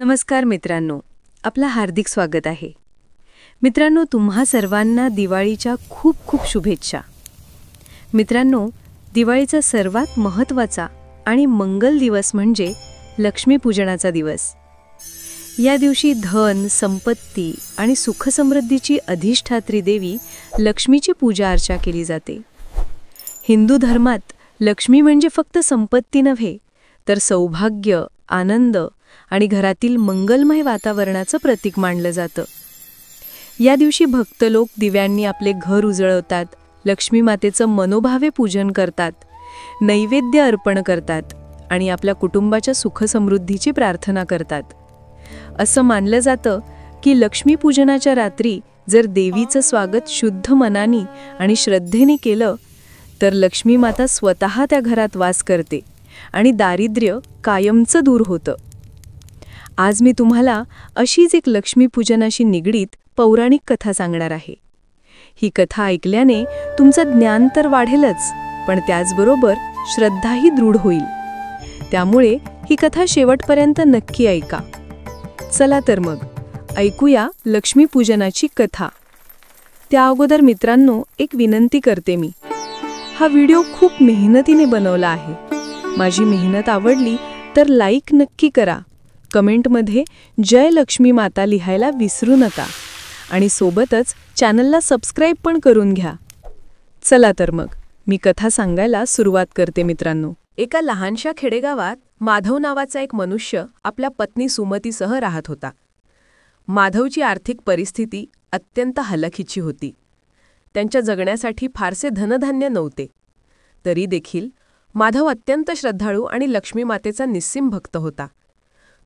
नमस्कार मित्रांनो, आपलं हार्दिक स्वागत आहे. मित्रांनो, तुम्हा सर्वांना दिवाळीच्या खूप खूप शुभेच्छा. मित्रांनो, दिवाळीचा सर्वात महत्त्वाचा आणि मंगल दिवस म्हणजे लक्ष्मीपूजनाचा दिवस. या दिवशी धन, संपत्ती आणि सुखसमृद्धीची अधिष्ठात्री देवी लक्ष्मीची पूजा अर्चा केली जाते. हिंदू धर्मात लक्ष्मी म्हणजे फक्त संपत्ती नव्हे, तर सौभाग्य, आनंद आणि घरातील मंगलमय वातावरणाचं प्रतीक मानलं जातं. या दिवशी भक्त लोक दिव्यांनी आपले घर उजळवतात, लक्ष्मी मातेचं मनोभावे पूजन करतात, नैवेद्य अर्पण करतात आणि आपल्या कुटुंबाच्या सुखसमृद्धीची प्रार्थना करतात. असं मानलं जातं की लक्ष्मीपूजनाच्या रात्री जर देवीचं स्वागत शुद्ध मनाने आणि श्रद्धेने केलं तर लक्ष्मी माता स्वतः त्या घरात वास करते आणि दारिद्र्य कायमचं दूर होतं. आज मी तुम्हाला अशीच एक लक्ष्मीपूजनाशी निगडीत पौराणिक कथा सांगणार आहे. ही कथा ऐकल्याने तुमचं ज्ञान तर वाढेलच, पण त्याचबरोबर श्रद्धाही दृढ होईल. त्यामुळे ही कथा शेवटपर्यंत नक्की ऐका. चला तर मग ऐकूया लक्ष्मीपूजनाची कथा. त्या अगोदर मित्रांनो, एक विनंती करते मी. हा व्हिडिओ खूप मेहनतीने बनवला आहे. माझी मेहनत आवडली तर लाईक नक्की करा. कमेंटमध्ये जय लक्ष्मी माता लिहायला विसरू नका आणि सोबतच चॅनलला सबस्क्राईब पण करून घ्या. चला तर मग मी कथा सांगायला सुरुवात करते मित्रांनो. एका लहानशा खेडेगावात माधव नावाचा एक मनुष्य आपल्या पत्नी सुमतीसह राहत होता. माधवची आर्थिक परिस्थिती अत्यंत हलाखीची होती. त्यांच्या जगण्यासाठी फारसे धनधान्य नव्हते. तरी देखील माधव अत्यंत श्रद्धाळू आणि लक्ष्मी मातेचा निस्सीम भक्त होता.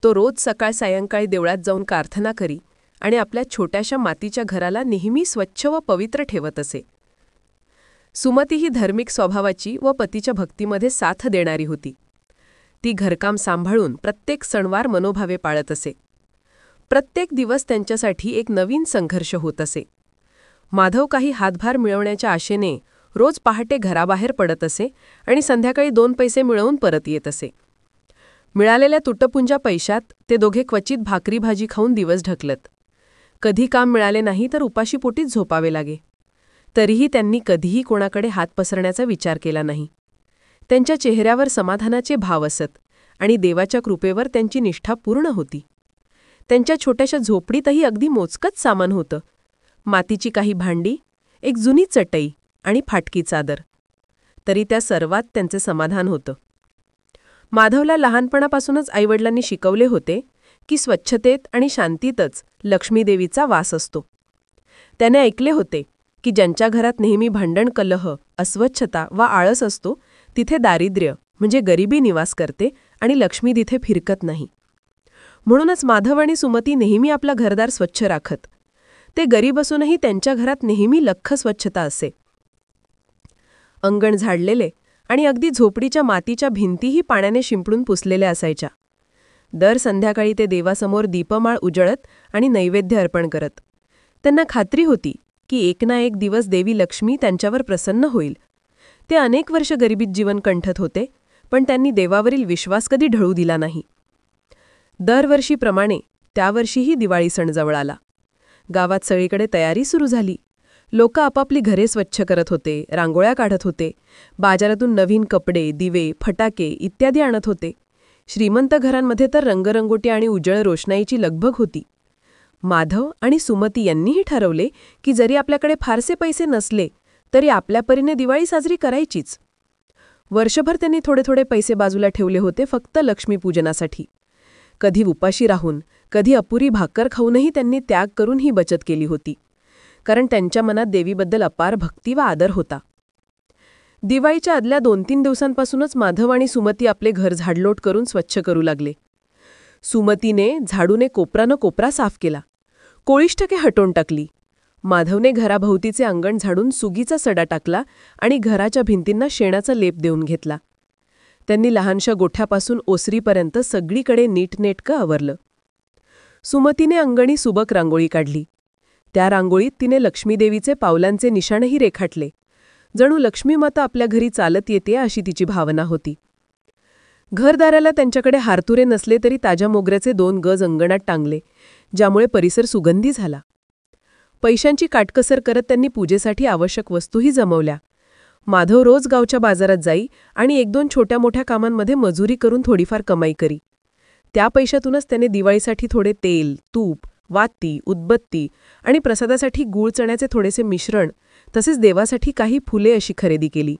तो रोज सकाळ सायंकाळी देवळात जाऊन प्रार्थना करी आणि आपल्या छोट्याशा मातीच्या घराला नेहमी स्वच्छ व पवित्र ठेवत असे. सुमती ही धार्मिक स्वभावाची व पतीच्या भक्तीमध्ये साथ देणारी होती. ती घरकाम सांभाळून प्रत्येक सणवार मनोभावे पाळत असे. प्रत्येक दिवस त्यांच्यासाठी एक नवीन संघर्ष होत असे. माधव काही हातभार मिळवण्याच्या आशेने रोज पहाटे घराबाहेर पडत असे आणि संध्याकाळी 2 पैसे मिळवून परत येत असे. मिळालेल्या तुटपुंजा पैशात ते दोघे क्वचित भाकरी भाजी खाऊन दिवस ढकलत. कधी काम मिळाले नाही तर उपाशीपोटीच झोपावे लागे. तरीही त्यांनी कधीही कोणाकडे हात पसरण्याचा विचार केला नाही. त्यांच्या चेहऱ्यावर समाधानाचे भाव असत आणि देवाच्या कृपेवर त्यांची निष्ठा पूर्ण होती. त्यांच्या छोट्याशा झोपडीतही अगदी मोजकंच सामान होतं. मातीची काही भांडी, एक जुनी चटई आणि फाटकी चादर. तरी त्या सर्वात त्यांचे समाधान होतं. माधवला लहानपणापासूनच आईवडिलांनी शिकवले होते की स्वच्छतेत आणि शांतीतच लक्ष्मीदेवीचा वास असतो. त्याने ऐकले होते की ज्यांच्या घरात नेहमी भांडण, कलह, अस्वच्छता वा आळस असतो तिथे दारिद्र्य म्हणजे गरिबी निवास करते आणि लक्ष्मी तिथे फिरकत नाही. म्हणूनच माधव आणि सुमती नेहमी आपला घरदार स्वच्छ राखत. ते गरीब असूनही त्यांच्या घरात नेहमी लख्ख स्वच्छता असे. अंगण झाडलेले आणि अगदी झोपडीच्या मातीच्या भिंतीही पाण्याने शिंपडून पुसलेल्या असायच्या. दर संध्याकाळी ते देवासमोर दीपमाळ उजळत आणि नैवेद्य अर्पण करत. त्यांना खात्री होती की एक ना एक दिवस देवी लक्ष्मी त्यांच्यावर प्रसन्न होईल. ते अनेक वर्ष गरिबीत जीवन कंठत होते, पण त्यांनी देवावरील विश्वास कधी ढळू दिला नाही. दरवर्षीप्रमाणे त्यावर्षीही दिवाळी सण जवळ आला. गावात सगळीकडे तयारी सुरू झाली. लोक आपापली घरे स्वच्छ करत होते, रांगोळ्या काढत होते, बाजारातून नवीन कपडे, दिवे, फटाके इत्यादी आणत होते. श्रीमंत घरांमध्ये तर रंगरंगोटी आणि उजळ रोषणाईची लगबग होती. माधव आणि सुमती यांनीही ठरवले की जरी आपल्याकडे फारसे पैसे नसले तरी आपल्या परीने दिवाळी साजरी करायचीच. वर्षभर त्यांनी थोडे थोडे पैसे बाजूला ठेवले होते फक्त लक्ष्मीपूजनासाठी. कधी उपाशी राहून, कधी अपुरी भाकर खाऊनही त्यांनी त्याग करून ही बचत केली होती, कारण त्यांच्या मनात देवीबद्दल अपार भक्ती व आदर होता. दिवाळीच्या आदल्या 2-3 दिवसांपासूनच माधव आणि सुमती आपले घर झाडलोट करून स्वच्छ करू लागले. सुमतीने झाडूने कोपरा न कोपरा साफ केला, कोळिष्टके हटवून टाकली. माधवने घराभोवतीचे अंगण झाडून सुगीचा सडा टाकला आणि घराच्या भिंतींना शेणाचा लेप देऊन घेतला. त्यांनी लहानशा गोठ्यापासून ओसरीपर्यंत सगळीकडे नीटनेटकं आवरलं. सुमतीने अंगणी सुबक रांगोळी काढली. त्या रांगोळीत तिने लक्ष्मीदेवीचे पावलांचे निशाणही रेखाटले. जणू लक्ष्मी माता आपल्या घरी चालत येते अशी तिची भावना होती. घरदाराला त्यांच्याकडे हारतुरे नसले तरी ताज्या मोगऱ्याचे 2 गज अंगणात टांगले, ज्यामुळे परिसर सुगंधी झाला. पैशांची काटकसर करत त्यांनी पूजेसाठी आवश्यक वस्तूही जमवल्या. माधव रोज गावच्या बाजारात जाई आणि 1-2 छोट्या मोठ्या कामांमध्ये मजुरी करून थोडीफार कमाई करी. त्या पैशातूनच त्याने दिवाळीसाठी थोडे तेल, तूप, वाती, उदबत्ती आणि प्रसादासाठी गूळ चण्याचे थोडेसे मिश्रण, तसेच देवासाठी काही फुले अशी खरेदी केली.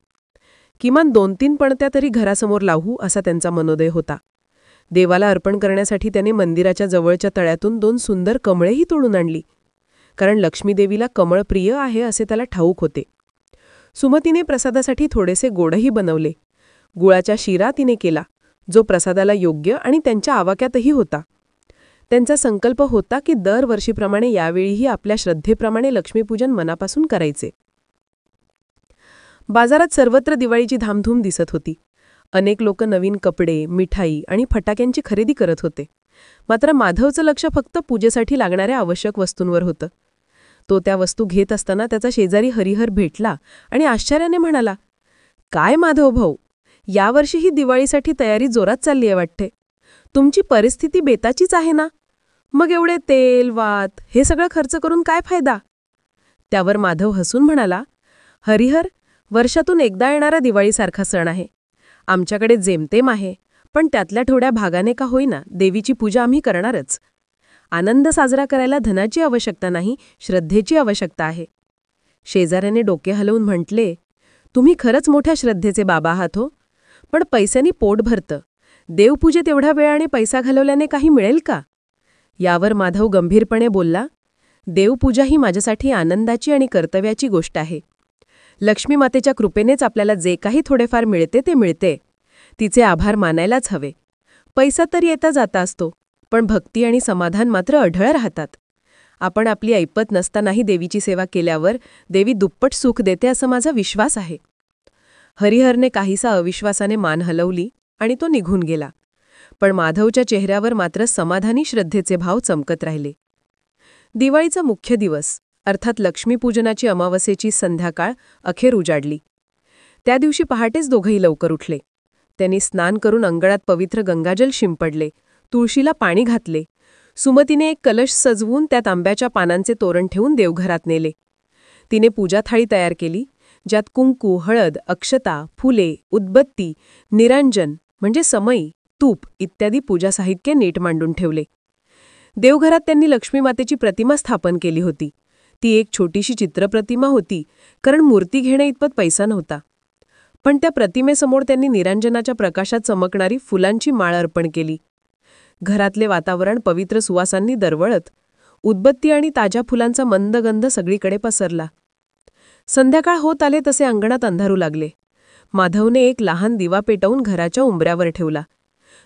किमान 2-3 पणत्या तरी घरासमोर लावू असा त्यांचा मनोदय होता. देवाला अर्पण करण्यासाठी त्याने मंदिराच्या जवळच्या तळ्यातून 2 सुंदर कमळेही तोडून आणली, कारण लक्ष्मीदेवीला कमळ प्रिय आहे असे त्याला ठाऊक होते. सुमतीने प्रसादासाठी थोडेसे गोडही बनवले. गुळाचा शिरा तिने केला, जो प्रसादाला योग्य आणि त्यांच्या आवाक्यातही होता. त्यांचा संकल्प होता की दरवर्षीप्रमाणे यावेळीही आपल्या श्रद्धेप्रमाणे लक्ष्मीपूजन मनापासून करायचे. बाजारात सर्वत्र दिवाळीची धामधूम दिसत होती. अनेक लोक नवीन कपडे, मिठाई आणि फटाक्यांची खरेदी करत होते. मात्र माधवचं लक्ष फक्त पूजेसाठी लागणाऱ्या आवश्यक वस्तूंवर होतं. तो त्या वस्तू घेत असताना त्याचा शेजारी हरिहर भेटला आणि आश्चर्याने म्हणाला, "काय माधव भाऊ, यावर्षी ही दिवाळीसाठी तयारी जोरात चालली आहे वाटते. तुमची परिस्थिती बेताचीच आहे ना? मग एवढे तेल, वात हे सगळं खर्च करून काय फायदा?" त्यावर माधव हसून म्हणाला, "हरिहर, वर्षातून एकदा येणारा दिवाळीसारखा सण आहे. आमच्याकडे जेमतेम आहे, पण त्यातल्या थोड्या भागाने का होईना देवीची पूजा आम्ही करणारच. आनंद साजरा करायला धनाची आवश्यकता नाही, श्रद्धेची आवश्यकता आहे." शेजाऱ्याने डोके हलवून म्हटले, "तुम्ही खरंच मोठ्या श्रद्धेचे बाबा आहात हो. पण पैशांनी पोट भरतं. देवपूजेत एवढा वेळ आणि पैसा घालवल्याने काही मिळेल का?" यावर माधव गंभीरपणे बोलला, "देवपूजा ही माझ्यासाठी आनंदाची आणि कर्तव्याची गोष्ट आहे. लक्ष्मी मातेच्या कृपेनेच आपल्याला जे काही थोडेफार मिळते ते मिळते. तिचे आभार मानायलाच हवे. पैसा तर येता जाता असतो, पण भक्ती आणि समाधान मात्र अढळ राहतात. आपण आपली ऐपत नसतानाही देवीची सेवा केल्यावर देवी दुप्पट सुख देते असा माझा विश्वास आहे." हरिहरने काहीसा अविश्वासाने मान हलवली आणि तो निघून गेला. पण माधवच्या चेहऱ्यावर मात्र समाधानी श्रद्धेचे भाव चमकत राहिले. दिवाळीचा मुख्य दिवस अर्थात लक्ष्मीपूजनाची अमावस्येची संध्याकाळ अखेर उजाडली. त्या दिवशी पहाटेच दोघंही लवकर उठले. त्यांनी स्नान करून अंगणात पवित्र गंगाजल शिंपडले, तुळशीला पाणी घातले. सुमतीने एक कलश सजवून त्यात आंब्याच्या पानांचे तोरण ठेवून देवघरात नेले. तिने पूजा थाळी तयार केली, ज्यात कुंकू, हळद, अक्षता, फुले, उदबत्ती, निरांजन म्हणजे समई, तूप इत्यादी पूजा साहित्य नीट मांडून ठेवले. देवघरात त्यांनी लक्ष्मी मातेची प्रतिमा स्थापन केली होती. ती एक छोटीशी चित्रप्रतिमा होती, कारण मूर्ती घेणे इतपत पैसा नव्हता. पण त्या प्रतिमेसमोर त्यांनी निरांजनाच्या प्रकाशात चमकणारी फुलांची माळ अर्पण केली. घरातले वातावरण पवित्र सुवासांनी दरवळत. उदबत्ती आणि ताज्या फुलांचा मंद गंध सगळीकडे पसरला. संध्याकाळ होत आले तसे अंगणात अंधारू लागले. माधवने एक लहान दिवा पेटवून घराच्या उंबऱ्यावर ठेवला.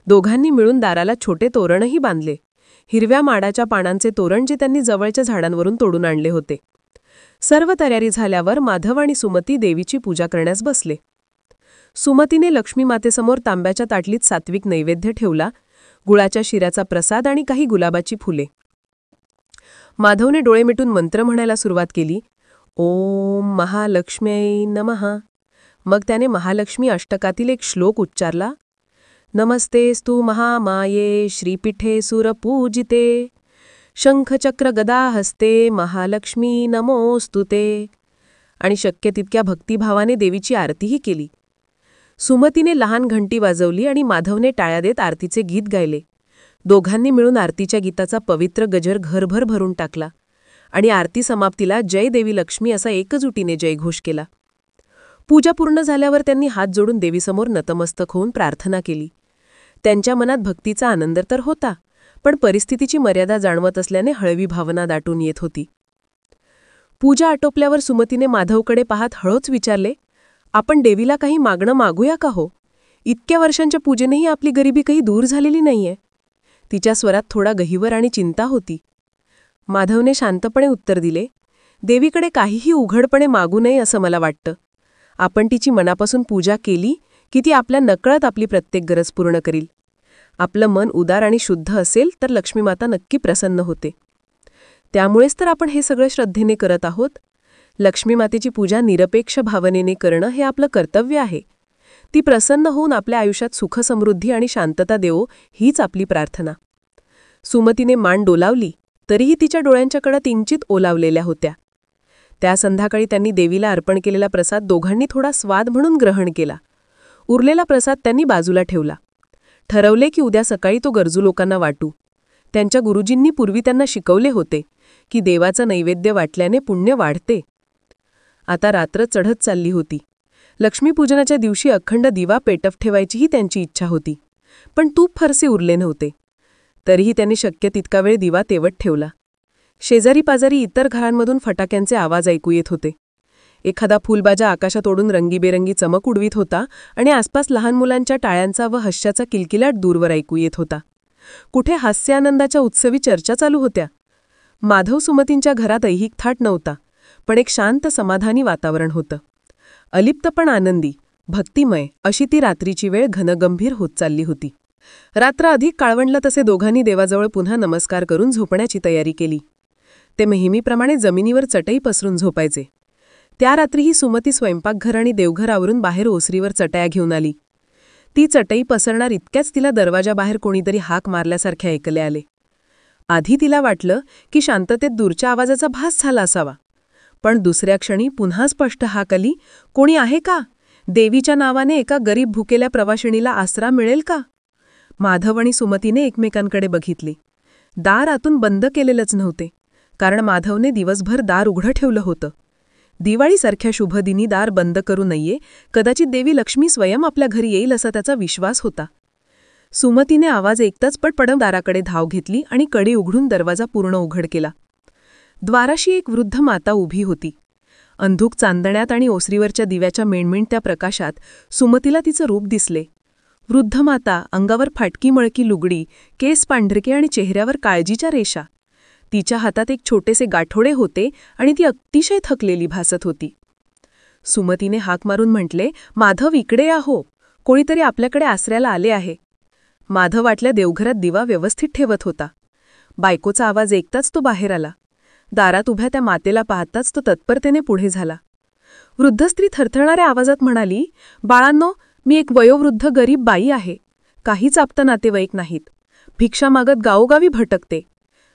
दोघांनी मिळून दाराला छोटे तोरणही बांधले, हिरव्या माडाच्या पानांचे तोरण जे त्यांनी जवळच्या झाडांवरून तोडून आणले होते. सर्व तयारी झाल्यावर माधव आणि सुमती देवीची पूजा करण्यास बसले. सुमतीने लक्ष्मी मातेसमोर तांब्याच्या ताटलीत सात्विक नैवेद्य ठेवला, गुळाच्या शिऱ्याचा प्रसाद आणि काही गुलाबाची फुले. माधवने डोळे मिटून मंत्र म्हणायला सुरुवात केली, "ओम महालक्ष्म्यै नमः." मग त्याने महालक्ष्मी अष्टकातील एक श्लोक उच्चारला, "नमस्तेस्तु महामाये श्रीपीठे सुरपूजिते शंखचक्र गदा हस्ते महालक्ष्मी नमोस्तुते." आणि शक्य तितक्या भक्तिभावाने देवीची आरतीही केली. सुमतीने लहान घंटी वाजवली आणि माधवने टाळ्या देत आरतीचे गीत गायले. दोघांनी मिळून आरतीच्या गीताचा पवित्र गजर घरभर भरून टाकला आणि आरती समाप्तीला जय देवी लक्ष्मी असा एकजुटीने जयघोष केला. पूजा पूर्ण झाल्यावर त्यांनी हात जोडून देवीसमोर नतमस्तक होऊन प्रार्थना केली. त्यांच्या मनात भक्तीचा आनंद तर होता, पण परिस्थितीची मर्यादा जाणवत असल्याने हळवी भावना दाटून येत होती. पूजा आटोपल्यावर सुमतीने माधवकडे पाहत हळूच विचारले, "आपण देवीला काही मागणं मागूया का हो? इतक्या वर्षांच्या पूजेनेही आपली गरिबी काही दूर झालेली नाहीये." तिच्या स्वरात थोडा गहिवर आणि चिंता होती. माधवने शांतपणे उत्तर दिले, "देवीकडे काहीही उघडपणे मागू नये असं मला वाटतं. आपण तिची मनापासून पूजा केली की ती आपल्या नकळत आपली प्रत्येक गरज पूर्ण करील. आपलं मन उदार आणि शुद्ध असेल तर लक्ष्मी माता नक्की प्रसन्न होते. त्यामुळेच तर आपण हे सगळं श्रद्धेने करत आहोत. लक्ष्मी मातेची पूजा निरपेक्ष भावनेने करणं हे आपलं कर्तव्य आहे. ती प्रसन्न होऊन आपल्या आयुष्यात सुखसमृद्धी आणि शांतता देवो हीच आपली प्रार्थना. सुमतीने मान डोलावली तरीही तिच्या डोळ्यांच्या कडा किंचित ओलावलेल्या होत्या. त्या संध्याकाळी त्यांनी देवीला अर्पण केलेला प्रसाद दोघांनी थोडा स्वाद म्हणून ग्रहण केला. उरलेला प्रसाद त्यांनी बाजूला ठेवला. ठरवले की उद्या सकाळी तो गरजू लोकांना वाटू. त्यांच्या गुरुजींनी पूर्वी त्यांना शिकवले होते की देवाचं नैवेद्य वाटल्याने पुण्य वाढते. आता रात्र चढत चालली होती. लक्ष्मीपूजनाच्या दिवशी अखंड दिवा पेटव ठेवायचीही त्यांची इच्छा होती, पण तूप फारसे उरले नव्हते. तरीही त्यांनी शक्य तितका वेळ दिवा तेवत ठेवला. शेजारी पाजारी इतर घरांमधून फटाक्यांचे आवाज ऐकू येत होते. एखादा फुलबाजा आकाशात ओढून रंगीबेरंगी चमक उडवीत होता आणि आसपास लहान मुलांच्या टाळ्यांचा व हास्याचा किलकिलाट दूरवर ऐकू येत होता. कुठे हास्यानंदाच्या उत्सवी चर्चा चालू होत्या. माधव सुमतींच्या घरात ऐहिक थाट नव्हता, पण एक शांत समाधानी वातावरण होतं. अलिप्त पण आनंदी, भक्तिमय अशी ती रात्रीची वेळ घनगंभीर होत चालली होती. रात्र अधिक काळवंडलं तसे दोघांनी देवाजवळ पुन्हा नमस्कार करून झोपण्याची तयारी केली. ते नेहमीप्रमाणे जमिनीवर चटई पसरून झोपायचे. त्या रात्रीही सुमती स्वयंपाकघर आणि देवघर आवरून बाहेर ओसरीवर चटया घेऊन आली. ती चटई पसरणार इतक्याच तिला दरवाजाबाहेर कोणीतरी हाक मारल्यासारखे ऐकले आले. आधी तिला वाटलं की शांततेत दूरच्या आवाजाचा भास झाला असावा, पण दुसऱ्या क्षणी पुन्हा स्पष्ट हाक आली, कोणी आहे का? देवीच्या नावाने एका गरीब भुकेल्या प्रवाशिणीला आसरा मिळेल का? माधव आणि सुमतीने एकमेकांकडे बघितले. दार आतून बंद केलेलंच नव्हते, कारण माधवने दिवसभर दार उघडं ठेवलं होतं. दिवाळीसारख्या शुभदिनी दार बंद करू नये, कदाचित देवी लक्ष्मी स्वयं आपल्या घरी येईल असा त्याचा विश्वास होता. सुमतीने आवाज ऐकताच पटपट दाराकडे धाव घेतली आणि कडी उघडून दरवाजा पूर्ण उघड केला. द्वाराशी एक वृद्ध माता उभी होती. अंधुक चांदण्यात आणि ओसरीवरच्या दिव्याच्या मेणमेणत्या प्रकाशात सुमतीला तिचं रूप दिसले. वृद्ध माता, अंगावर फाटकी मळकी लुगडी, केस पांढरके आणि चेहऱ्यावर काळजीच्या रेषा. तिच्या हातात एक छोटेसे गाठोडे होते आणि ती अतिशय थकलेली भासत होती. सुमतीने हाक मारून म्हटले, माधव इकडे या हो, कोणीतरी आपल्याकडे आसऱ्याला आले आहे. माधव वाटल्या देवघरात दिवा व्यवस्थित ठेवत होता. बायकोचा आवाज ऐकताच तो बाहेर आला. दारात उभ्या त्या मातेला पाहताच तो तत्परतेने पुढे झाला. वृद्ध स्त्री थरथरणाऱ्या आवाजात म्हणाली, बाळांनो, मी एक वयोवृद्ध गरीब बाई आहे. काहीच आप्त नातेवाईक नाहीत. भिक्षा मागत गावोगावी भटकते.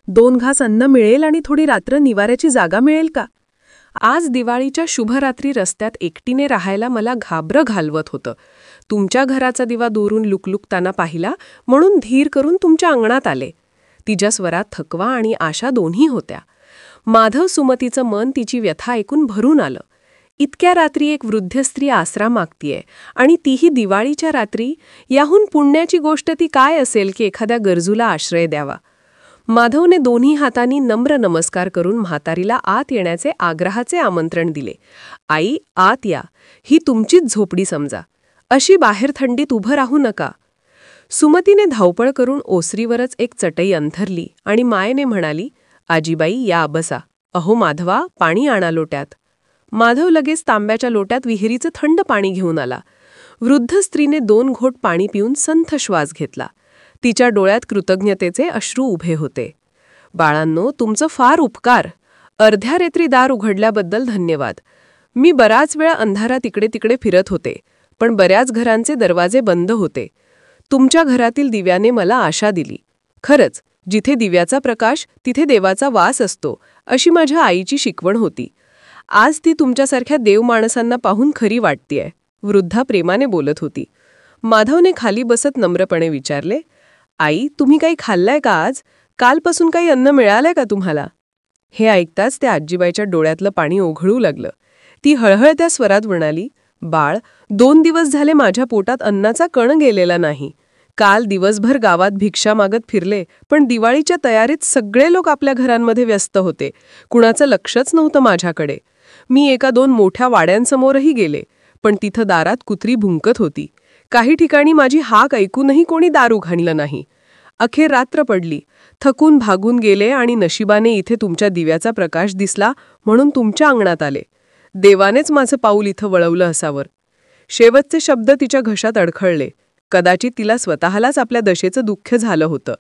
2 घास अन्न मिळेल आणि थोडी रात्र निवाऱ्याची जागा मिळेल का? आज दिवाळीच्या शुभरात्री रस्त्यात एकटीने राहायला मला घाबरं घालवत होतं. तुमच्या घराचा दिवा दूरून लुकलुकताना पाहिला म्हणून धीर करून तुमच्या अंगणात आले. तिच्या स्वरात थकवा आणि आशा दोन्ही होत्या. माधव सुमतीचं मन तिची व्यथा ऐकून भरून आलं. इतक्या रात्री एक वृद्ध स्त्री आसरा मागतीये आणि तीही दिवाळीच्या रात्री. याहून पुण्याची गोष्ट ती काय असेल की एखाद्या गरजूला आश्रय द्यावा. माधवने दोन्ही हातांनी नम्र नमस्कार करून म्हातारीला आत येण्याचे आग्रहाचे आमंत्रण दिले. आई, आत या. ही तुमचीच झोपडी समजा. अशी बाहेर थंडीत उभं राहू नका. सुमतीने धावपळ करून ओसरीवरच एक चटई अंथरली आणि मायेने म्हणाली, आजीबाई या बसा. अहो माधवा, पाणी आणा लोट्यात. माधव लगेच तांब्याच्या लोट्यात विहिरीचं थंड पाणी घेऊन आला. वृद्ध स्त्रीने 2 घोट पाणी पिऊन संथ श्वास घेतला. तिच्या डोळ्यात कृतज्ञतेचे अश्रू उभे होते. बाळांनो, तुमचं फार उपकार. अर्ध्या रात्री दार उघडल्याबद्दल धन्यवाद. मी बराच वेळा अंधारात इकडे तिकडे फिरत होते, पण बऱ्याच घरांचे दरवाजे बंद होते. तुमच्या घरातील दिव्याने मला आशा दिली. खरंच, जिथे दिव्याचा प्रकाश तिथे देवाचा वास असतो, अशी माझ्या आईची शिकवण होती. आज ती तुमच्यासारख्या देवमाणसांना पाहून खरी वाटतेय. वृद्धा प्रेमाने बोलत होती. माधवने खाली बसत नम्रपणे विचारले, आई, तुम्ही काही खाल्लंय का आज? कालपासून काही अन्न मिळालंय का तुम्हाला? हे ऐकताच त्या आजीबाईच्या डोळ्यातलं पाणी ओघळू लागलं. ती हळहळत्या स्वरात म्हणाली, बाळ, 2 दिवस झाले माझ्या पोटात अन्नाचा कण गेलेला नाही. काल दिवसभर गावात भिक्षा मागत फिरले, पण दिवाळीच्या तयारीत सगळे लोक आपल्या घरांमध्ये व्यस्त होते. कुणाचं लक्षच नव्हतं माझ्याकडे. मी 1-2 मोठ्या वाड्यांसमोरही गेले, पण तिथं दारात कुत्री भुंकत होती. काही ठिकाणी माझी हाक ऐकूनही कोणी दार उघडलं नाही. अखेर रात्र पडली. थकून भागून गेले आणि नशिबाने इथे तुमच्या दिव्याचा प्रकाश दिसला म्हणून तुमच्या अंगणात आले. देवानेच माझं पाऊल इथं वळवलं असावं. शेवटचे शब्द तिच्या घशात अडखळले. कदाचित तिला स्वतःलाच आपल्या दशेचं दुःख झालं होतं.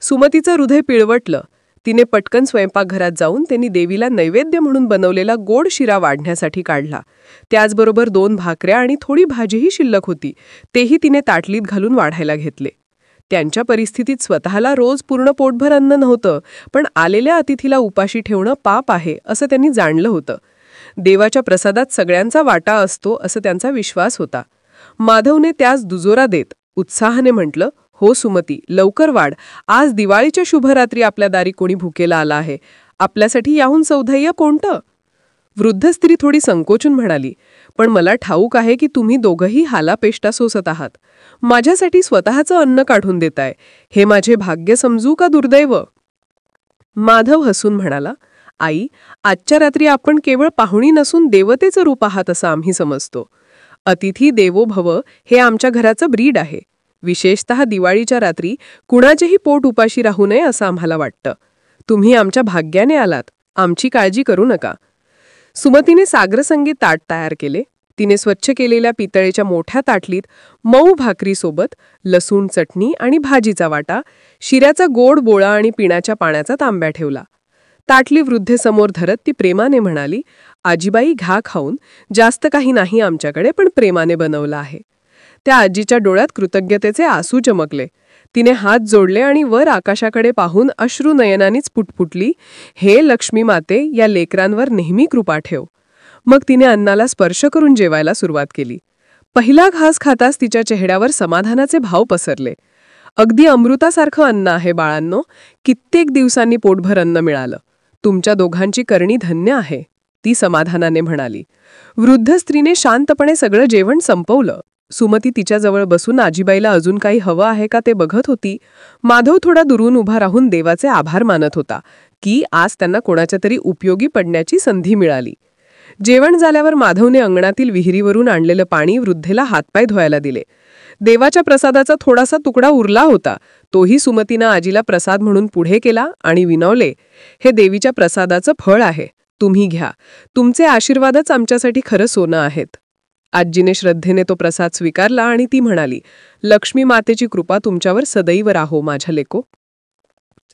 सुमतीचं हृदय पिळवटलं. तिने पटकन स्वयंपाकघरात जाऊन त्यांनी देवीला नैवेद्य म्हणून बनवलेला गोड शिरा वाढण्यासाठी काढला. त्याचबरोबर 2 भाकऱ्या आणि थोडी भाजीही शिल्लक होती, तेही तिने ताटलीत घालून वाढायला घेतले. त्यांच्या परिस्थितीत स्वतःला रोज पूर्ण पोटभर अन्न नव्हतं, पण आलेल्या अतिथीला उपाशी ठेवणं पाप आहे असं त्यांनी जाणलं होतं. देवाच्या प्रसादात सगळ्यांचा वाटा असतो असं त्यांचा विश्वास होता. माधवने त्यास दुजोरा देत उत्साहाने म्हटलं, "हो सुमती, लवकर वाढ. आज दिवाळीच्या शुभरात्री आपल्या दारी कोणी भुकेला आला आहे. आपल्यासाठी याहून सौभाग्य कोणतं?" वृद्ध स्त्री थोडी संकोचून म्हणाली, "पण मला ठाऊक आहे की तुम्ही दोघंही हालापेष्टा सोसत आहात. माझ्यासाठी स्वतःचं अन्न काढून देताय. हे माझे भाग्य समजू का दुर्दैव?" माधव हसून म्हणाला, "आई, आजच्या रात्री आपण केवळ पाहुणी नसून देवतेचं रूप आहात असं आम्ही समजतो. अतिथी देवो भव हे आमच्या घराचं ब्रीड आहे. विशेषतः दिवाळीच्या रात्री कुणाचेही पोट उपाशी राहू नये असं आम्हाला वाटतं. तुम्ही आमच्या भाग्याने आलात. आमची काळजी करू नका." सुमतीने साग्रसंगीत ताट तयार केले. तिने स्वच्छ केलेल्या पितळेच्या मोठ्या ताटलीत मऊ भाकरीसोबत लसूण चटणी आणि भाजीचा वाटा, शिऱ्याचा गोड बोळा आणि पिण्याच्या पाण्याचा तांब्या ठेवला. ताटली वृद्धेसमोर धरत ती प्रेमाने म्हणाली, "आजीबाई, घ्या खाऊन. जास्त काही नाही आमच्याकडे, पण प्रेमाने बनवलं आहे." त्या आजीच्या डोळ्यात कृतज्ञतेचे आसू चमकले. तिने हात जोडले आणि वर आकाशाकडे पाहून अश्रू नयनानीच पुटपुटली, "हे लक्ष्मी माते, या लेकरांवर नेहमी कृपा ठेव." मग तिने अन्नाला स्पर्श करून जेवायला सुरुवात केली. पहिला घास खाताच तिच्या चेहऱ्यावर समाधानाचे भाव पसरले. "अगदी अमृतासारखं अन्न आहे बाळांनो. कित्येक दिवसांनी पोटभर अन्न मिळालं. तुमच्या दोघांची करणी धन्य आहे," ती समाधानाने म्हणाली. वृद्ध स्त्रीने शांतपणे सगळं जेवण संपवलं. सुमती तिच्याजवळ बसून आजीबाईला अजून काही हवं आहे का ते बघत होती. माधव थोडा दुरून उभा राहून देवाचे आभार मानत होता की आज त्यांना कोणाच्या तरी उपयोगी पडण्याची संधी मिळाली. जेवण झाल्यावर माधवने अंगणातील विहिरीवरून आणलेलं पाणी वृद्धेला हातपाय धुवायला दिले. देवाच्या प्रसादाचा थोडासा तुकडा उरला होता. तोही सुमतीनं आजीला प्रसाद म्हणून पुढे केला आणि विनवले, "हे देवीच्या प्रसादाचं फळ आहे. तुम्ही घ्या. तुमचे आशीर्वादच आमच्यासाठी खरं सोनं आहेत." आजीने श्रद्धेने तो प्रसाद स्वीकारला आणि ती म्हणाली, "लक्ष्मी मातेची कृपा तुमच्यावर सदैव राहो माझ्या लेको."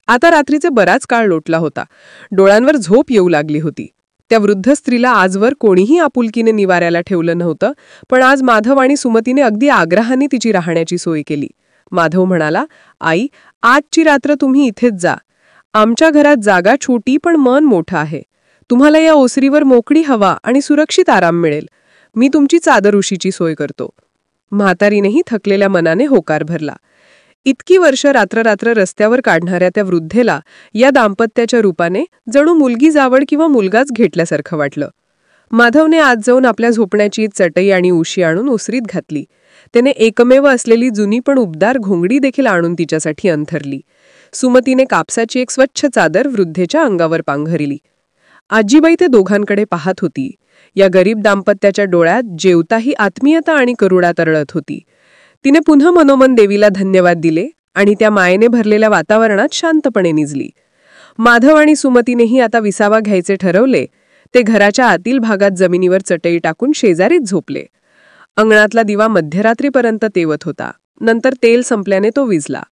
आता रात्रीचे बराच काळ लोटला होता. डोळ्यांवर झोप येऊ लागली होती. त्या वृद्ध स्त्रीला आजवर कोणीही आपुलकीने निवाऱ्याला ठेवलं नव्हतं, पण आज माधव आणि सुमतीने अगदी आग्रहाने तिची राहण्याची सोय केली. माधव म्हणाला, "आई, आजची रात्र तुम्ही इथेच जा. आमच्या घरात जागा छोटी पण मन मोठं आहे. तुम्हाला या ओसरीवर मोकळी हवा आणि सुरक्षित आराम मिळेल. मी तुमची चादर उशीची सोय करतो." म्हातारीनेही थकलेल्या मनाने होकार भरला. इतकी वर्ष रात्र रस्त्यावर काढणाऱ्या त्या वृद्धेला या दाम्पत्याच्या रूपाने जणू मुलगी जावळ किंवा मुलगाच घेतल्यासारखं वाटलं. माधवने आज जाऊन आपल्या झोपण्याची चटई आणि उशी आणून ओसरीत घातली. त्याने एकमेव असलेली जुनी पण उबदार घोंगडी देखील आणून तिच्यासाठी अंथरली. सुमतीने कापसाची एक स्वच्छ चादर वृद्धेच्या अंगावर पांघरली. आजीबाई ते दोघांकडे पाहत होती. या गरीब दाम्पत्याच्या डोळ्यात जेवताही आत्मीयता आणि करुणा तरळत होती. तिने पुन्हा मनोमन देवीला धन्यवाद दिले आणि त्या मायेने भरलेल्या वातावरणात शांतपणे निजली. माधव आणि सुमतीनेही आता विसावा घ्यायचे ठरवले. ते घराच्या आतील भागात जमिनीवर चटई टाकून शेजारीच झोपले. अंगणातला दिवा मध्यरात्रीपर्यंत तेवत होता. नंतर तेल संपल्याने तो विझला.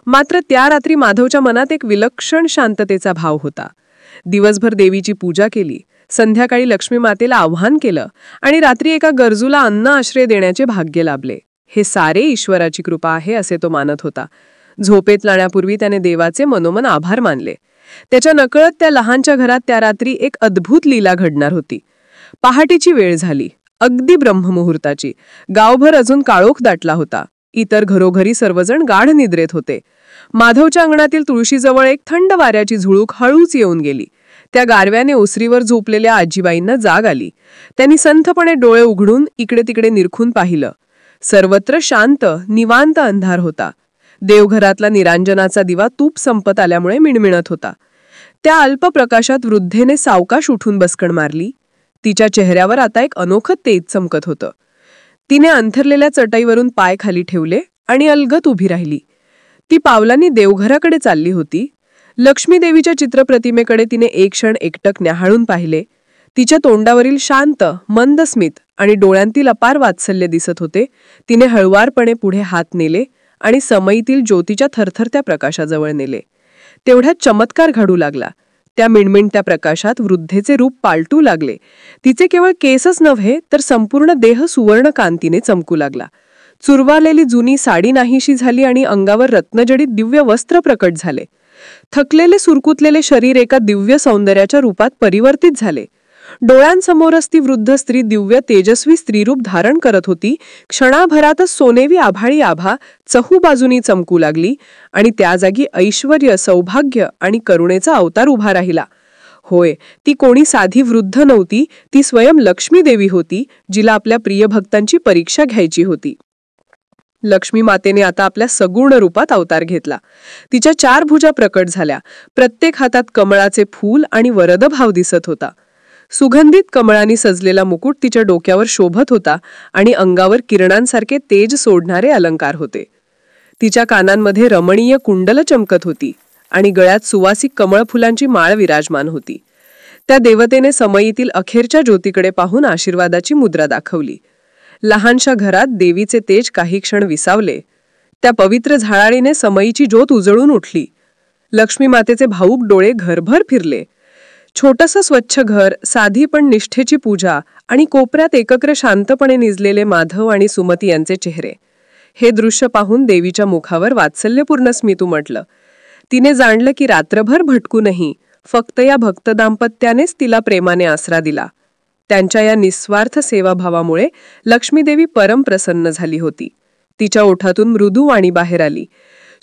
मात्र त्या रात्री माधवच्या मनात एक विलक्षण शांततेचा भाव होता. दिवसभर देवीची पूजा केली, संध्याकाळी लक्ष्मी मातेला आव्हान केलं आणि रात्री एका गरजूला अन्न आश्रय देण्याचे भाग्य लाभले. हे सारे ईश्वराची कृपा आहे असे तो मानत होता. झोपेत जाण्यापूर्वी त्याने देवाचे मनोमन आभार मानले. त्याच्या नकळत त्या लहानच्या घरात त्या रात्री एक अद्भुत लीला घडणार होती. पहाटेची वेळ झाली, अगदी ब्रह्ममुहूर्ताची. गावभर अजून काळोख दाटला होता. इतर घरोघरी सर्वजण गाढ निद्रेत होते. माधवच्या अंगणातील तुळशीजवळ एक थंड वाऱ्याची झुळूक हळूच येऊन गेली. त्या गारव्याने ओसरीवर झोपलेल्या आजीबाईंना जाग आली. त्यांनी संथपणे डोळे उघडून इकडे तिकडे निरखून पाहिलं. सर्वत्र शांत, निवांत अंधार होता. देवघरातला निरांजनाचा दिवा तूप संपत आल्यामुळे मिणमिणत होता. त्या अल्प प्रकाशात वृद्धेने सावकाश उठून बसकण मारली. तिच्या चेहऱ्यावर आता एक अनोखं तेज चमकत होतं. तिने अंथरलेल्या चटईवरून पाय खाली ठेवले आणि अलगद उभी राहिली. ती पावलांनी देवघराकडे चालली होती. लक्ष्मी देवीच्या चित्रप्रतिमेकडे तिने एक क्षण एकटक न्याहाळून पाहिले. तिच्या तोंडावरील शांत, मंद स्मित आणि डोळ्यांतील अपार वात्सल्य दिसत होते. तिने हळुवारपणे पुढे हात नेले आणि समईतील ज्योतीच्या थरथरत्या प्रकाशाजवळ नेले. तेवढ्यात चमत्कार घडू लागला. त्या मिणमिणत्या प्रकाशात वृद्धेचे रूप पालटू लागले. तिचे केवळ केसच नव्हे तर संपूर्ण देह सुवर्ण कांतीने चमकू लागला. चुरवालेली जुनी साडी नाहीशी झाली आणि अंगावर रत्नजडित दिव्य वस्त्र प्रकट झाले. थकलेले सुरकुतलेले शरीर एका दिव्य सौंदर्याच्या रूपात परिवर्तित झाले. डोळ्यांसमोरच ती वृद्ध स्त्री दिव्य तेजस्वी स्त्रीरूप धारण करत होती. क्षणाभरातच सोनेरी आभाळी आभा चहूबाजूनी चमकू लागली आणि त्या जागी ऐश्वर्य, सौभाग्य आणि करुणेचा अवतार उभा राहिला. होय, ती कोणी साधी वृद्ध नव्हती, ती स्वयं लक्ष्मी देवी होती, जिला आपल्या प्रिय भक्तांची परीक्षा घ्यायची होती. लक्ष्मी मातेने आता आपल्या सगुण रूपात अवतार घेतला. तिच्या 4 भुजा प्रकट झाल्या. प्रत्येक हातात कमळाचे फूल आणि वरदभाव दिसत होता. सुगंधित कमळांनी सजलेला मुकुट तिच्या डोक्यावर शोभत होता आणि अंगावर किरणांसारखे तेज सोडणारे अलंकार होते. तिच्या कानांमध्ये रमणीय कुंडल चमकत होती आणि गळ्यात सुवासिक कमळ फुलांची माळ विराजमान होती. त्या देवतेने समयीतील अखेरच्या ज्योतीकडे पाहून आशीर्वादाची मुद्रा दाखवली. लहानशा घरात देवीचे तेज काही क्षण विसावले. त्या पवित्र झाळाळीने समयीची ज्योत उजळून उठली. लक्ष्मी मातेचे भाऊक डोळे घरभर फिरले. छोटंसं स्वच्छ घर, साधी पण निष्ठेची पूजा आणि कोपऱ्यात एकत्र शांतपणे निजलेले माधव आणि सुमती यांचे चेहरे. हे दृश्य पाहून देवीच्या मुखावर वात्सल्यपूर्ण स्मित उमटलं. तिने जाणलं की रात्रभर भटकूनही फक्त या भक्त दाम्पत्यानेच तिला प्रेमाने आसरा दिला. त्यांच्या या निस्वार्थ सेवाभावामुळे लक्ष्मीदेवी परम प्रसन्न झाली होती. तिच्या ओठातून मृदू वाणी बाहेर आली.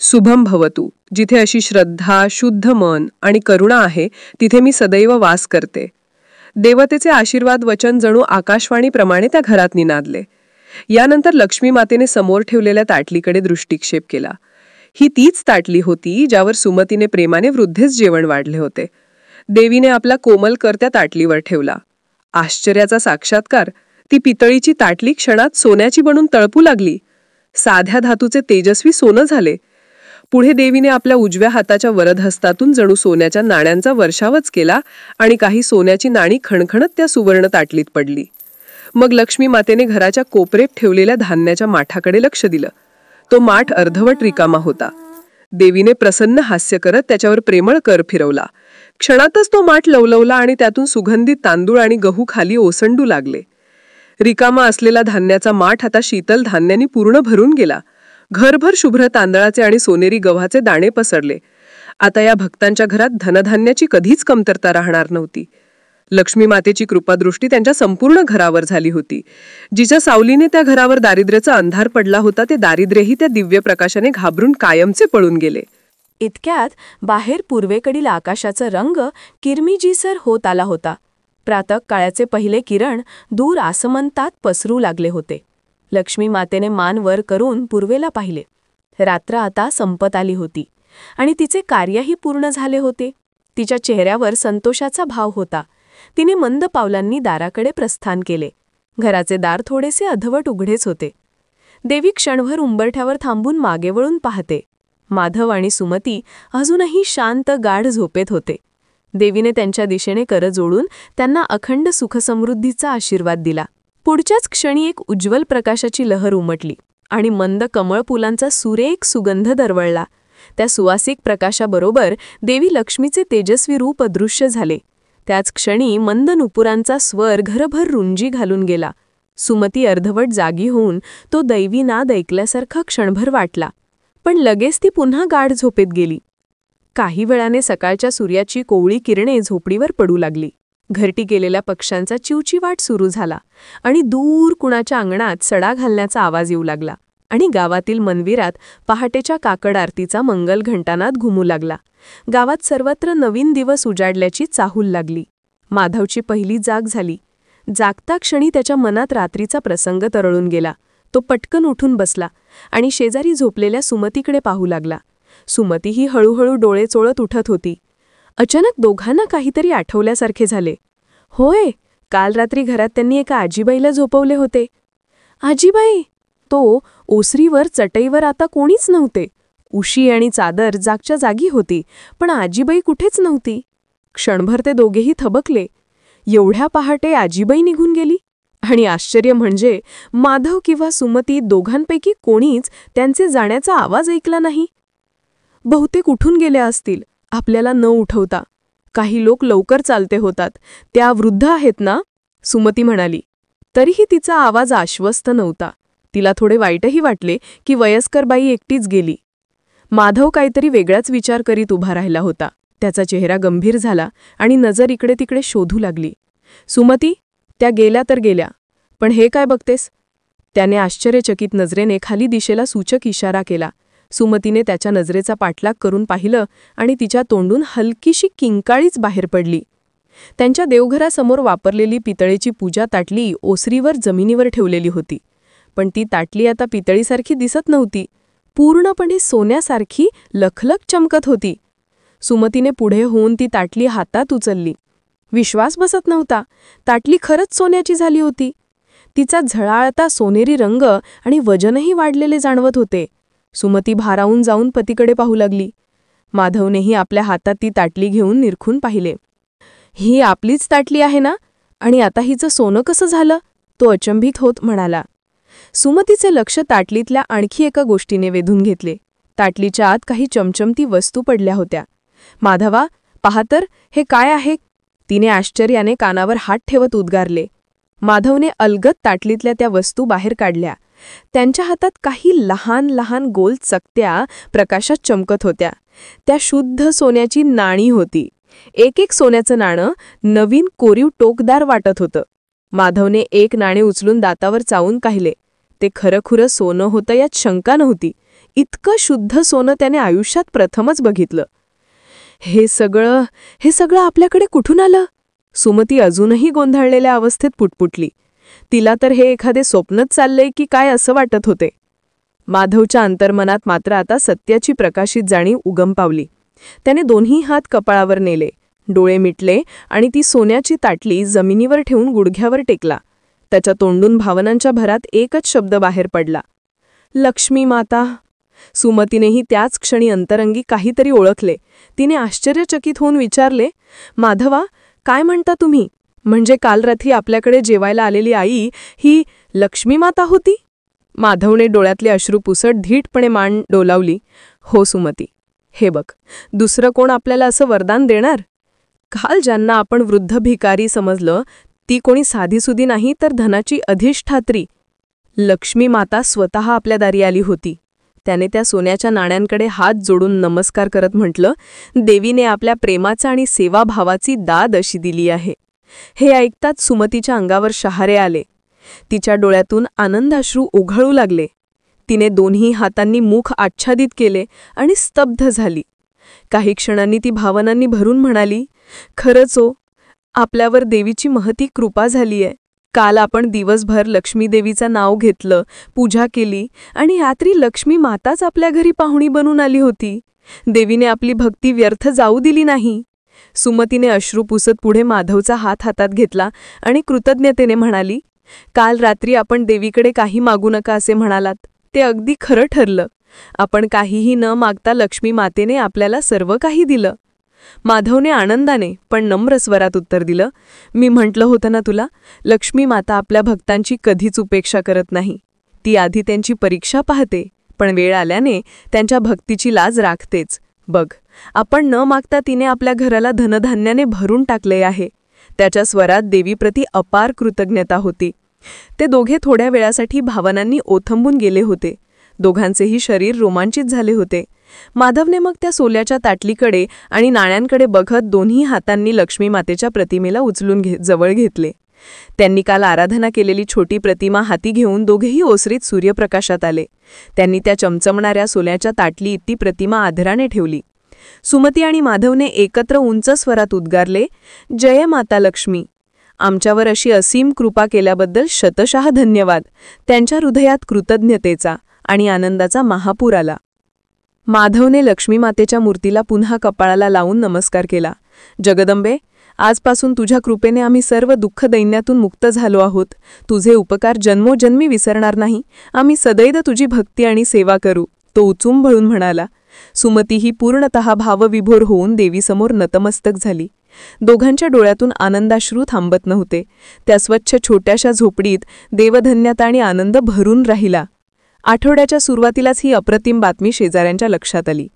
शुभम भवतु. जिथे अशी श्रद्धा, शुद्ध मन आणि करुणा आहे तिथे मी सदैव वास करते. देवतेचे आशीर्वाद वचन जणू आकाशवाणीप्रमाणे त्या घरात निनादले. यानंतर लक्ष्मी मातेने समोर ठेवलेल्या ताटलीकडे दृष्टिक्षेप केला. ही तीच ताटली होती ज्यावर सुमतीने प्रेमाने वृद्धेस जेवण वाढले होते. देवीने आपला कोमल कर त्या ताटलीवर ठेवला. आश्चर्याचा साक्षात्कार. ती पितळीची ताटली क्षणात सोन्याची बनून तळपू लागली. साध्या धातूचे तेजस्वी सोनं झाले. पुढे देवीने आपल्या उजव्या हाताच्या वरदहस्तातून जणू सोन्याच्या नाण्यांचा वर्षावच केला आणि काही सोन्याची नाणी खणखणत त्या सुवर्ण ताटलीत पडली. मग लक्ष्मी मातेने घराच्या कोपरेत ठेवलेल्या धान्याच्या माठाकडे लक्ष दिलं. तो माठ अर्धवट रिकामा होता. देवीने प्रसन्न हास्य करत त्याच्यावर प्रेमळ कर फिरवला. क्षणातच तो माठ लवलवला आणि त्यातून सुगंधित तांदूळ आणि गहू खाली ओसंडू लागले. रिकामा असलेला धान्याचा माठ आता शीतल धान्यांनी पूर्ण भरून गेला. घरभर शुभ्र तांदळाचे आणि सोनेरी गव्हाचे दाणे पसरले. आता या भक्तांच्या घरात धनधान्याची कधीच कमतरता राहणार नव्हती. लक्ष्मी मातेची कृपादृष्टी त्यांच्या संपूर्ण घरावर झाली होती. जिच्या सावलीने त्या घरावर दारिद्र्याचा अंधार पडला होता ते दारिद्र्यही त्या दिव्य प्रकाशाने घाबरून कायमचे पळून गेले. इतक्यात बाहेर पूर्वेकडील आकाशाचा रंग किरमिजीसर होत आला होता. प्रातःकाळाचे पहिले किरण दूर आसमंतात पसरू लागले होते. लक्ष्मी मातेने मान वर करून पूर्वेला पाहिले. रात्र आता संपत आली होती आणि तिचे कार्यही पूर्ण झाले होते. तिच्या चेहऱ्यावर संतोषाचा भाव होता. तिने मंद पावलांनी दाराकडे प्रस्थान केले. घराचे दार थोडेसे अधवट उघडेच होते. देवी क्षणभर उंबरठ्यावर थांबून मागे वळून पाहते. माधव आणि सुमती अजूनही शांत गाढ झोपेत होते. देवीने त्यांच्या दिशेने कर जोडून त्यांना अखंड सुखसमृद्धीचा आशीर्वाद दिला. पुढच्याच क्षणी एक उज्ज्वल प्रकाशाची लहर उमटली आणि मंद कमळ फुलांचा सुरेख सुगंध दरवळला. त्या सुवासिक प्रकाशाबरोबर देवी लक्ष्मीचे तेजस्वी रूप अदृश्य झाले. त्याच क्षणी मंद नुपुरांचा स्वर घरभर रुंजी घालून गेला. सुमती अर्धवट जागी होऊन तो दैवी नाद ऐकल्यासारखा क्षणभर वाटला, पण लगेच ती पुन्हा गाढ झोपेत गेली. काही वेळाने सकाळच्या सूर्याची कोवळी किरणे झोपडीवर पडू लागली. घरटी गेलेल्या पक्ष्यांचा चिवचिवाट सुरू झाला आणि दूर कुणाच्या अंगणात सडा घालण्याचा आवाज येऊ लागला आणि गावातील मंदिरात पहाटेच्या काकड आरतीचा मंगल घंटानाद घुमू लागला. गावात सर्वत्र नवीन दिवस उजाडल्याची चाहूल लागली. माधवची पहिली जाग झाली. जागता क्षणी त्याच्या मनात रात्रीचा प्रसंग तरळून गेला. तो पटकन उठून बसला आणि शेजारी झोपलेल्या सुमतीकडे पाहू लागला. सुमतीही हळूहळू डोळे चोळत उठत होती. अचानक दोघांना काहीतरी आठवल्यासारखे झाले. होय, काल रात्री घरात त्यांनी एका आजीबाईला झोपवले होते. आजीबाई! तो ओसरीवर चटईवर आता कोणीच नव्हते. उशी आणि चादर जागच्या जागी होती, पण आजीबाई कुठेच नव्हती. क्षणभर ते दोघेही थबकले. एवढ्या पहाटे आजीबाई निघून गेली? आणि आश्चर्य म्हणजे माधव किंवा सुमती दोघांपैकी कोणीच त्यांचे जाण्याचा आवाज ऐकला नाही. बहुतेक उठून गेल्या असतील. आपल्याला न उठवता. काही लोक लवकर चालते होतात. त्या वृद्ध आहेत ना, सुमती म्हणाली. तरीही तिचा आवाज आश्वस्त नव्हता. तिला थोडे वाईटही वाटले की वयस्कर बाई एकटीच गेली. माधव काहीतरी वेगळाच विचार करीत उभा राहिला होता. त्याचा चेहरा गंभीर झाला आणि नजर इकडे तिकडे शोधू लागली. सुमती, त्या गेल्या तर गेल्या, पण हे काय बघतेस? त्याने आश्चर्यचकित नजरेने खाली दिशेला सूचक इशारा केला. सुमतीने त्याच्या नजरेचा पाठलाग करून पाहिलं आणि तिच्या तोंडून हलकीशी किंकाळीच बाहेर पडली. त्यांच्या देवघरासमोर वापरलेली पितळेची पूजा ताटली ओसरीवर जमिनीवर ठेवलेली होती. पण ती ताटली आता पितळीसारखी दिसत नव्हती. पूर्णपणे सोन्यासारखी लखलख चमकत होती. सुमतीने पुढे होऊन ती ताटली हातात उचलली. विश्वास बसत नव्हता. ताटली खरंच सोन्याची झाली होती. तिचा झळाळता सोनेरी रंग आणि वजनही वाढलेले जाणवत होते. सुमती भारावून जाऊन पतीकडे पाहू लागली. माधवनेही आपल्या हातात ती ताटली घेऊन निरखून पाहिले. ही आपलीच ताटली आहे ना? आणि आता हिचं सोनं कसं झालं? तो अचंबित होत म्हणाला. सुमतीचे लक्ष ताटलीतल्या आणखी एका गोष्टीने वेधून घेतले. ताटलीच्या आत काही चमचमती वस्तू पडल्या होत्या. माधवा, पहा तर, हे काय आहे? तिने आश्चर्याने कानावर हात ठेवत उद्गारले. माधवने अलगद ताटलीतल्या त्या वस्तू बाहेर काढल्या. त्यांच्या हातात काही लहान लहान गोल चकत्या प्रकाशात चमकत होत्या. त्या शुद्ध सोन्याची नाणी होती. एक एक सोन्याचं नाणं नवीन कोरीव टोकदार वाटत होतं. माधवने एक नाणे उचलून दातावर चावून पाहिले. ते खरंखुरं सोनं होतं यात शंका नव्हती. इतकं शुद्ध सोनं त्याने आयुष्यात प्रथमच बघितलं. हे सगळं आपल्याकडे कुठून आलं? सुमती अजूनही गोंधळलेल्या अवस्थेत पुटपुटली. तिला तर हे एखादे स्वप्नच चाललंय की काय असं वाटत होते. माधवच्या अंतर्मनात मात्र आता सत्याची प्रकाशित जाणीव उगम पावली. त्याने दोन्ही हात कपाळावर नेले, डोळे मिटले आणि ती सोन्याची ताटली जमिनीवर ठेवून गुडघ्यावर टेकला. त्याच्या तोंडून भावनांच्या भरात एकच शब्द बाहेर पडला. लक्ष्मी माता. सुमतीनेही त्याच क्षणी अंतरंगी काहीतरी ओळखले. तिने आश्चर्यचकित होऊन विचारले, माधवा, काय म्हणता तुम्ही? म्हणजे काल रात्री आपल्याकडे जेवायला आलेली आई ही लक्ष्मी माता होती? माधवने डोळ्यातले अश्रू पुसत धीटपणे मान डोलावली. हो सुमती, हे बघ, दुसरं कोण आपल्याला असं वरदान देणार? काल ज्यांना आपण वृद्ध भिकारी समजलं ती कोणी साधीसुधी नाही तर धनाची अधिष्ठात्री लक्ष्मी माता स्वतः आपल्या दारी आली होती. त्याने त्या सोन्याच्या नाण्यांकडे हात जोडून नमस्कार करत म्हटलं, देवीने आपल्या प्रेमाचा आणि सेवाभावाची दाद अशी दिली आहे. हे ऐकताच सुमतीच्या अंगावर शहारे आले. तिच्या डोळ्यातून आनंदाश्रू उघळू लागले. तिने दोन्ही हातांनी मुख आच्छादित केले आणि स्तब्ध झाली. काही क्षणांनी ती भावनांनी भरून म्हणाली, खरंच हो, आपल्यावर देवीची महती कृपा झालीय. काल आपण दिवसभर लक्ष्मी देवीचं नाव घेतलं, पूजा केली आणि रात्री लक्ष्मी माताच आपल्या घरी पाहुणी बनून आली होती. देवीने आपली भक्ती व्यर्थ जाऊ दिली नाही. सुमतीने अश्रू पुसत पुढे माधवचा हात हातात घेतला आणि कृतज्ञतेने म्हणाली, काल रात्री आपण देवीकडे काही मागू नका असे म्हणालात, ते अगदी खरं ठरलं. आपण काहीही न मागता लक्ष्मी मातेने आपल्याला सर्व काही दिलं. माधवने आनंदाने पण नम्र स्वरात उत्तर दिलं, मी म्हटलं होतं ना तुला, लक्ष्मी माता आपल्या भक्तांची कधीच उपेक्षा करत नाही. ती आधी त्यांची परीक्षा पाहते, पण वेळ आल्याने त्यांच्या भक्तीची लाज राखतेच. बघ, आपण न मागता तिने आपल्या घराला धनधान्याने भरून टाकले आहे. त्याच्या स्वरात देवीप्रती अपार कृतज्ञता होती. ते दोघे थोड्या वेळासाठी भावनांनी ओथंबून गेले होते. दोघांचेही शरीर रोमांचित झाले होते. माधवने मग त्या सोल्याच्या ताटलीकडे आणि नाण्यांकडे बघत दोन्ही हातांनी लक्ष्मी मातेच्या प्रतिमेला उचलून जवळ घेतले. त्यांनी काल आराधना केलेली छोटी प्रतिमा हाती घेऊन दोघेही ओसरीत सूर्यप्रकाशात आले. त्यांनी त्या चमचमणाऱ्या सोल्याच्या ताटलीत ती प्रतिमा आदराने ठेवली. सुमती आणि माधवने एकत्र उंच स्वरात उद्गारले, जय माता लक्ष्मी. आमच्यावर अशी असीम कृपा केल्याबद्दल शतशः धन्यवाद. त्यांच्या हृदयात कृतज्ञतेचा आणि आनंदाचा महापूर आला. माधवने लक्ष्मी मातेच्या मूर्तीला पुन्हा कपाळाला लावून नमस्कार केला. जगदंबे, आजपासून तुझ्या कृपेने आम्ही सर्व दुःख दैन्यातून मुक्त झालो आहोत. तुझे उपकार जन्मोजन्मी विसरणार नाही. आम्ही सदैव तुझी भक्ती आणि सेवा करू, तो उचुंबळून म्हणाला. सुमतीही पूर्णतः भावविभोर होऊन देवीसमोर नतमस्तक झाली. दोघांच्या डोळ्यातून आनंदाश्रू थांबत नव्हते. त्या स्वच्छ छोट्याशा झोपडीत देवधन्यता आणि आनंद भरून राहिला. आठवड्याच्या सुरुवातीलाच ही अप्रतिम बातमी शेजाऱ्यांच्या लक्षात आली.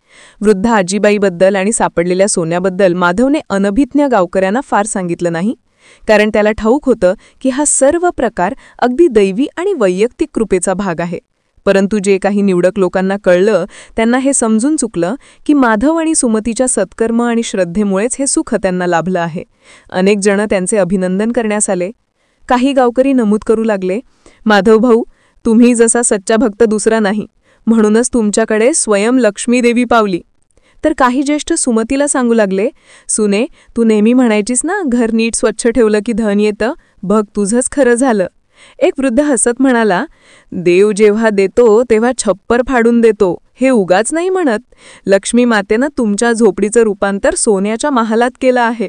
वृद्ध आजीबाईबद्दल आणि सापडलेल्या सोन्याबद्दल माधवने अनभिज्ञ गावकऱ्यांना फार सांगितलं नाही, कारण त्याला ठाऊक होतं की हा सर्व प्रकार अगदी दैवी आणि वैयक्तिक कृपेचा भाग आहे. परंतु जे काही निवडक लोकांना कळलं त्यांना हे समजून चुकलं की माधव आणि सुमतीच्या सत्कर्म आणि श्रद्धेमुळेच हे सुख त्यांना लाभलं आहे. अनेक जण त्यांचे अभिनंदन करण्यास आले. काही गावकरी नमूद करू लागले, माधव भाऊ, तुम्ही जसा सच्चा भक्त दुसरा नाही, म्हणूनच तुमच्याकडे स्वयं लक्ष्मी देवी पावली. तर काही ज्येष्ठ सुमतीला सांगू लागले, सुने, तू नेहमी म्हणायचीस ना, घर नीट स्वच्छ ठेवलं की धन येतं, बघ तुझंच खरं झालं. एक वृद्ध हसत म्हणाला, देव जेव्हा देतो तेव्हा छप्पर फाडून देतो, हे उगाच नाही म्हणत. लक्ष्मी मातेनं तुमच्या झोपडीचं रूपांतर सोन्याच्या महालात केलं आहे.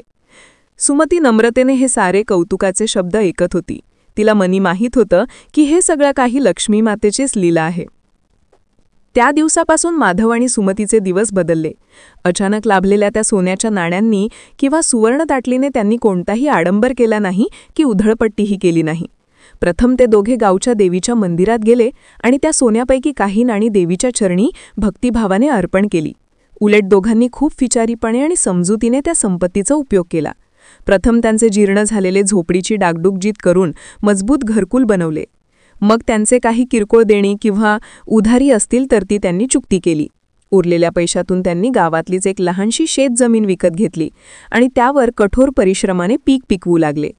सुमती नम्रतेने हे सारे कौतुकाचे शब्द ऐकत होती. तिला मनी माहीत होतं की हे सगळं काही लक्ष्मी मातेचीच लीला आहे. त्या दिवसापासून माधव आणि सुमतीचे दिवस बदलले. अचानक लाभलेल्या त्या सोन्याच्या नाण्यांनी किंवा सुवर्ण ताटलीने त्यांनी कोणताही आडंबर केला नाही की उधळपट्टीही केली नाही. प्रथम ते दोघे गावच्या देवीच्या मंदिरात गेले आणि त्या सोन्यापैकी काही नाणी देवीच्या चरणी भक्तिभावाने अर्पण केली. उलट दोघांनी खूप विचारीपणे आणि समजुतीने त्या संपत्तीचा उपयोग केला. प्रथम त्यांचे जीर्ण झालेले झोपडीची डागडुगजीत करून मजबूत घरकुल बनवले. मग त्यांचे काही किरकोळ देणी किंवा उधारी असतील तर ती त्यांनी चुकती केली. उरलेल्या पैशातून त्यांनी गावातलीच एक लहानशी शेतजमीन विकत घेतली आणि त्यावर कठोर परिश्रमाने पीक पिकवू लागले.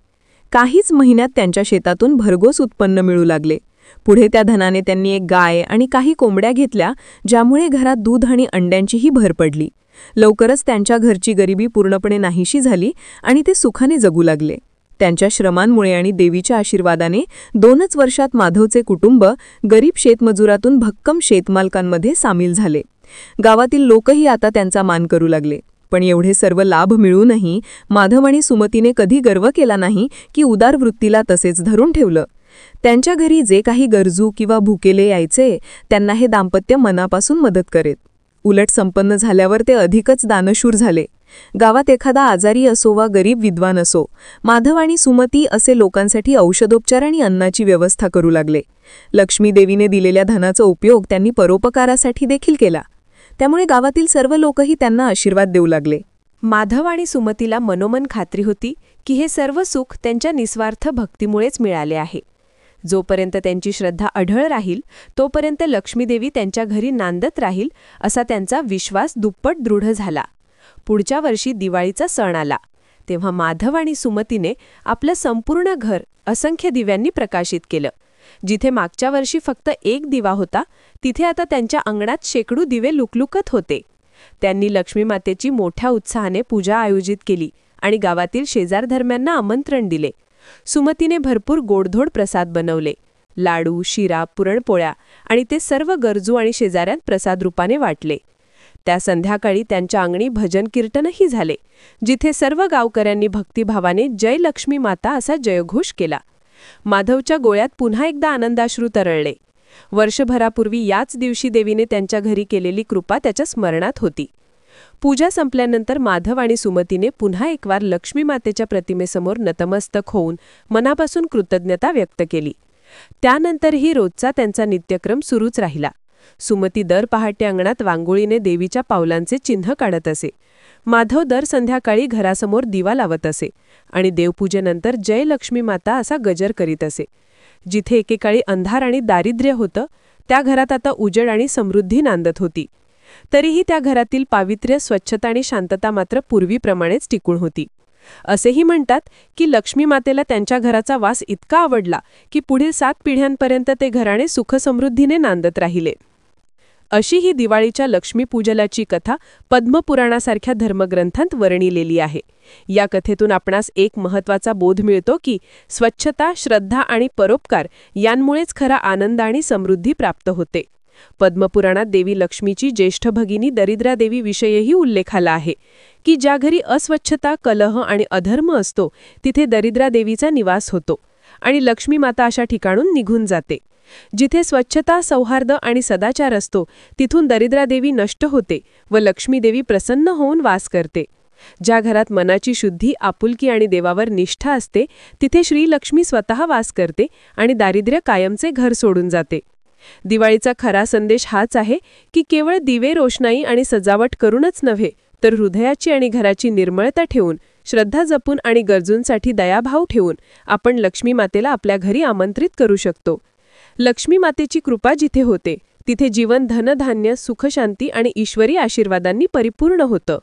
काहीच महिन्यात त्यांच्या शेतातून भरघोस उत्पन्न मिळू लागले. पुढे त्या धनाने त्यांनी एक गाय आणि काही कोंबड्या घेतल्या, ज्यामुळे घरात दूध आणि अंड्यांचीही भर पडली. लवकरच त्यांच्या घरची गरिबी पूर्णपणे नाहीशी झाली आणि ते सुखाने जगू लागले. त्यांच्या श्रमांमुळे आणि देवीच्या आशीर्वादाने 2च वर्षात माधवचे कुटुंब गरीब शेतमजुरातून भक्कम शेतमालकांमध्ये सामील झाले. गावातील लोकही आता त्यांचा मान करू लागले. पण एवढे सर्व लाभ मिळूनही माधव आणि सुमतीने कधी गर्व केला नाही की उदार वृत्तीला तसेच धरून ठेवलं. त्यांच्या घरी जे काही गरजू किंवा भुकेले यायचे त्यांना हे दाम्पत्य मनापासून मदत करेत. उलट संपन्न झाल्यावर ते अधिकच दानशूर झाले. गावात एखादा आजारी असो वा गरीब विद्वान असो, माधव आणि सुमती असे लोकांसाठी औषधोपचार आणि अन्नाची व्यवस्था करू लागले. लक्ष्मी देवीने दिलेल्या धनाचा उपयोग त्यांनी परोपकारासाठी देखील केला. त्यामुळे गावातील सर्व लोकही त्यांना आशीर्वाद देऊ लागले. माधव आणि सुमतीला मनोमन खात्री होती की हे सर्व सुख त्यांच्या निस्वार्थ भक्तीमुळेच मिळाले आहे. जोपर्यंत त्यांची श्रद्धा अढळ राहील तोपर्यंत लक्ष्मीदेवी त्यांच्या घरी नांदत राहील असा त्यांचा विश्वास दुप्पट दृढ झाला. पुढच्या वर्षी दिवाळीचा सण आला. तेव्हा माधव आणि सुमतीने आपलं संपूर्ण घर असंख्य दिव्यांनी प्रकाशित केलं. जिथे मागच्या वर्षी फक्त एक दिवा होता, तिथे आता त्यांच्या अंगणात शेकडो दिवे लुकलुकत होते. त्यांनी लक्ष्मी मातेची मोठ्या उत्साहाने पूजा आयोजित केली आणि गावातील शेजारधर्म्यांना आमंत्रण दिले. सुमतीने भरपूर गोडधोड प्रसाद बनवले. लाडू, शिरा, पुरणपोळ्या आणि ते सर्व गरजू आणि शेजाऱ्यांत प्रसाद रूपाने वाटले. त्या संध्याकाळी त्यांच्या अंगणी भजन कीर्तनही झाले, जिथे सर्व गावकऱ्यांनी भक्तिभावाने जय लक्ष्मी माता असा जयघोष केला. माधवच्या डोळ्यात पुन्हा एकदा आनंदाश्रू तरळले. वर्षभरापूर्वी याच दिवशी देवीने त्यांच्या घरी केलेली कृपा त्याच्या स्मरणात होती. पूजा संपल्यानंतर माधव आणि सुमतीने पुन्हा एकवार लक्ष्मी मातेच्या प्रतिमेसमोर नतमस्तक होऊन मनापासून कृतज्ञता व्यक्त केली. त्यानंतरही रोजचा त्यांचा नित्यक्रम सुरूच राहिला. सुमती दर पहाटे अंगणात वांगोळीने देवीच्या पावलांचे चिन्ह काढत असे. माधव दर संध्याकाळी घरासमोर दिवा लावत असे आणि देवपूजेनंतर जय लक्ष्मी माता असा गजर करीत असे. जिथे एकेकाळी अंधार आणि दारिद्र्य होतं, त्या घरात आता उजेड आणि समृद्धी नांदत होती. तरीही त्या घरातील पावित्र्य, स्वच्छता आणि शांतता मात्र पूर्वीप्रमाणेच टिकून होती. असेही म्हणतात की लक्ष्मी मातेला त्यांच्या घराचा वास इतका आवडला की पुढील 7 पिढ्यांपर्यंत ते घराणे सुखसमृद्धीने नांदत राहिले. अशी ही दिवाळीच्या लक्ष्मीपूजनाची कथा पद्मपुराणासारख्या धर्मग्रंथांत वर्णिलेली आहे. या कथेतून आपणास एक महत्त्वाचा बोध मिळतो की स्वच्छता, श्रद्धा आणि परोपकार यांमुळेच खरा आनंद आणि समृद्धी प्राप्त होते. पद्मपुराणात देवी लक्ष्मीची ज्येष्ठ भगिनी दरिद्रादेवी विषयही उल्लेख आला आहे की ज्या घरी अस्वच्छता, कलह आणि अधर्म असतो तिथे दरिद्रादेवीचा निवास होतो आणि लक्ष्मी माता अशा ठिकाणून निघून जाते. जिथे स्वच्छता, सौहार्द आणि सदाचार असतो तिथून दरिद्रादेवी नष्ट होते व लक्ष्मीदेवी प्रसन्न होऊन वास करते. ज्या घरात मनाची शुद्धी, आपुलकी आणि देवावर निष्ठा असते तिथे श्री लक्ष्मी स्वतः वास करते आणि दारिद्र्य कायमचे घर सोडून जाते. दिवाळीचा खरा संदेश हाच आहे की केवळ दिवे, रोषणाई आणि सजावट करूनच नव्हे, तर हृदयाची आणि घराची निर्मळता ठेवून, श्रद्धा जपून आणि गरजूंसाठी दयाभाव ठेवून आपण लक्ष्मी मातेला आपल्या घरी आमंत्रित करू शकतो. लक्ष्मी मातेची कृपा जिथे होते, तिथे जीवन धनधान्य, सुखशांती आणि ईश्वरी आशीर्वादांनी परिपूर्ण होतं.